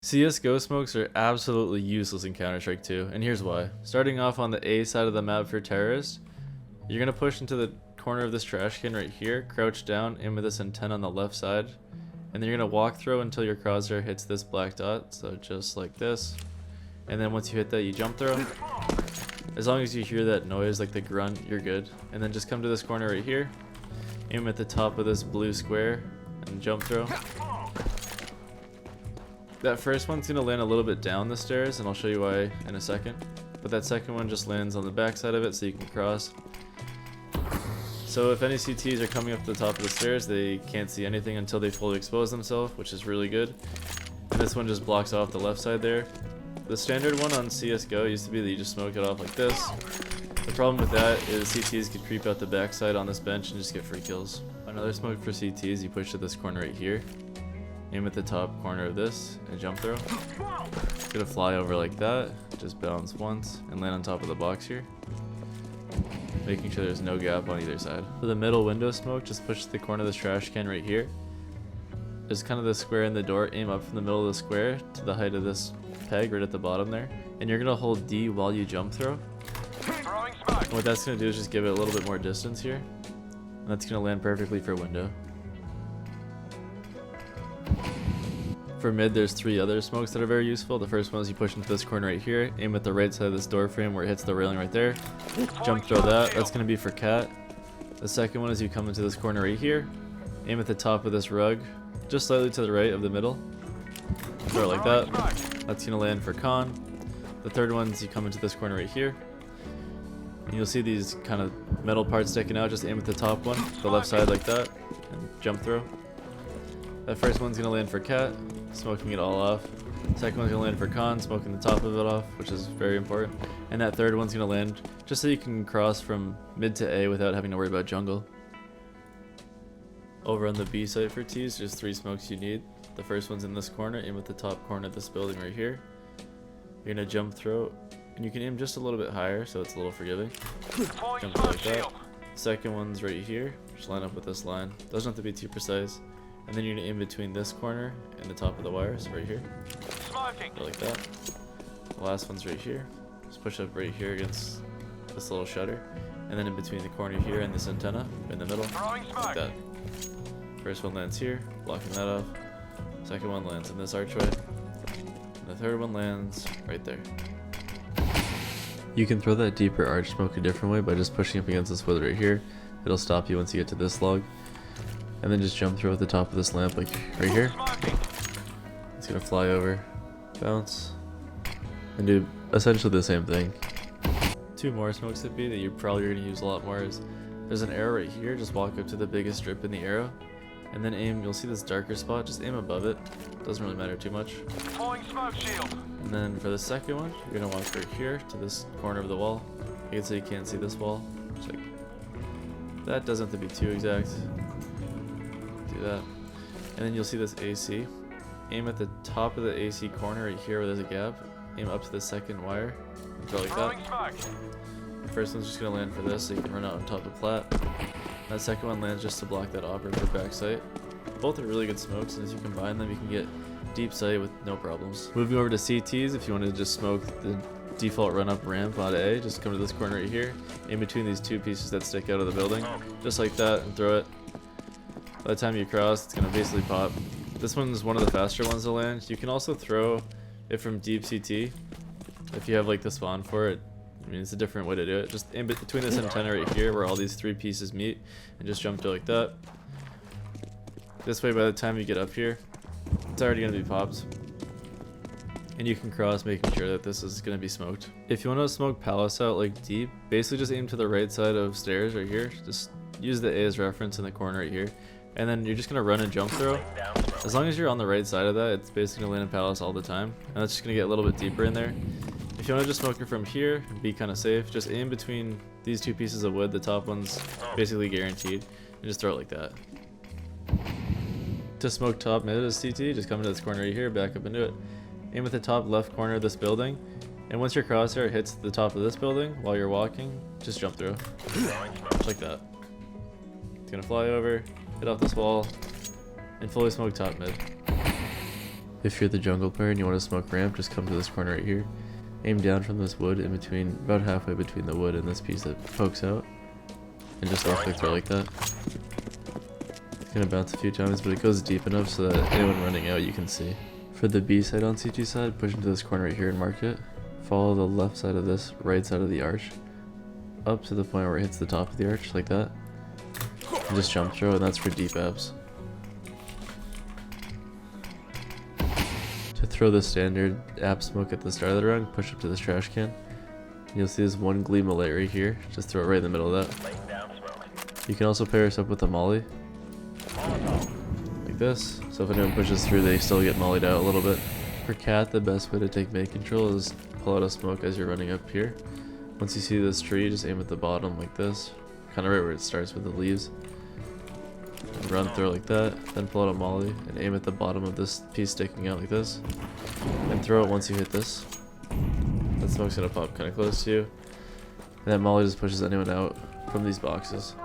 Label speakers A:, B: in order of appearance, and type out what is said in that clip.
A: CSGO smokes are absolutely useless in Counter-Strike 2, and here's why. Starting off on the A side of the map for terrorists, you're going to push into the corner of this trash can right here, crouch down, aim with this antenna on the left side, and then you're going to walk through until your crosshair hits this black dot, so just like this. And then once you hit that, you jump throw. As long as you hear that noise, like the grunt, you're good. And then just come to this corner right here, aim at the top of this blue square, and jump throw. That first one's going to land a little bit down the stairs, and I'll show you why in a second. But that second one just lands on the back side of it so you can cross. So if any CTs are coming up to the top of the stairs, they can't see anything until they fully expose themselves, which is really good. And this one just blocks off the left side there. The standard one on CSGO used to be that you just smoke it off like this. The problem with that is CTs could creep out the backside on this bench and just get free kills. Another smoke for CTs, you push to this corner right here. Aim at the top corner of this and jump throw. It's gonna fly over like that, just bounce once and land on top of the box here, making sure there's no gap on either side. For the middle window smoke, just push to the corner of this trash can right here. There's kind of the square in the door, aim up from the middle of the square to the height of this peg right at the bottom there, and you're gonna hold D while you jump throw. And what that's gonna do is just give it a little bit more distance here, and that's gonna land perfectly for window. For mid, there's three other smokes that are very useful. The first one is you push into this corner right here, aim at the right side of this door frame where it hits the railing right there, jump throw that. That's going to be for cat. The second one is you come into this corner right here, aim at the top of this rug, just slightly to the right of the middle, throw it like that. That's going to land for con. The third one is you come into this corner right here, and you'll see these kind of metal parts sticking out. Just aim at the top one, the left side like that, and jump throw. That first one's going to land for cat, smoking it all off. Second one's going to land for con, smoking the top of it off, which is very important. And that third one's going to land just so you can cross from mid to A without having to worry about jungle. Over on the B site for T's, there's three smokes you need. The first one's in this corner, aim at the top corner of this building right here. You're going to jump throw, and you can aim just a little bit higher so it's a little forgiving. Jump throw like that. Second one's right here, just line up with this line. Doesn't have to be too precise. And then you're going to aim between this corner and the top of the wires right here. Go like that. The last one's right here. Just push up right here against this little shutter. And then in between the corner here and this antenna in the middle. Like that. First one lands here, blocking that off. Second one lands in this archway. And the third one lands right there. You can throw that deeper arch smoke a different way by just pushing up against this wood right here. It'll stop you once you get to this log. And then just jump through at the top of this lamp, like right here. It's gonna fly over, bounce, and do essentially the same thing. Two more smokes to be that you're probably gonna use a lot more is there's an arrow right here. Just walk up to the biggest strip in the arrow, and then aim. You'll see this darker spot. Just aim above it. Doesn't really matter too much. And then for the second one, you're gonna walk right here to this corner of the wall. You can say you can't see this wall. Just like that. Doesn't have to be too exact. Do that, and then you'll see this AC. Aim at the top of the AC corner right here where there's a gap. Aim up to the second wire and throw like that. The first one's just gonna land for this so you can run out on top of plat. That second one lands just to block that opper for back sight. Both are really good smokes, and as you combine them you can get deep sight with no problems. Moving over to CTs, if you want to just smoke the default run up ramp on A, just come to this corner right here, aim between these two pieces that stick out of the building, just like that, and throw it. By the time you cross, it's going to basically pop. This one's one of the faster ones to land. You can also throw it from deep CT if you have like the spawn for it. I mean, it's a different way to do it. Just in between this antenna right here where all these three pieces meet, and just jump to like that. This way, by the time you get up here, it's already going to be popped. And you can cross, making sure that this is going to be smoked. If you want to smoke palace out like deep, basically just aim to the right side of stairs right here. Just use the A as reference in the corner right here. And then you're just going to run and jump throw. As long as you're on the right side of that, it's basically going to land in palace all the time. And that's just going to get a little bit deeper in there. If you want to just smoke it from here, be kind of safe, just aim between these two pieces of wood. The top one's basically guaranteed. And just throw it like that. To smoke top mid as CT, just come into this corner right here, back up into it. Aim at the top left corner of this building. And once your crosshair hits the top of this building while you're walking, just jump through. Just like that. It's going to fly over, hit off this wall, and fully smoke top mid. If you're the jungle player and you want to smoke ramp, just come to this corner right here. Aim down from this wood in between, about halfway between the wood and this piece that pokes out. And just left click throw like that. It's gonna bounce a few times, but it goes deep enough so that anyone running out you can see. For the B side on CT side, push into this corner right here and mark it. Follow the left side of this, right side of the arch, up to the point where it hits the top of the arch, like that. And just jump throw, and that's for deep abs. To throw the standard ab smoke at the start of the round, push up to this trash can. You'll see this one gleam of light right here. Just throw it right in the middle of that. You can also pair this up with a molly. Like this. So if anyone pushes through, they still get mollied out a little bit. For cat, the best way to take main control is pull out a smoke as you're running up here. Once you see this tree, just aim at the bottom like this. Kind of right where it starts with the leaves. And run through like that. Then pull out a molly and aim at the bottom of this piece sticking out like this. And throw it once you hit this. That smoke's gonna pop kind of close to you. And that molly just pushes anyone out from these boxes.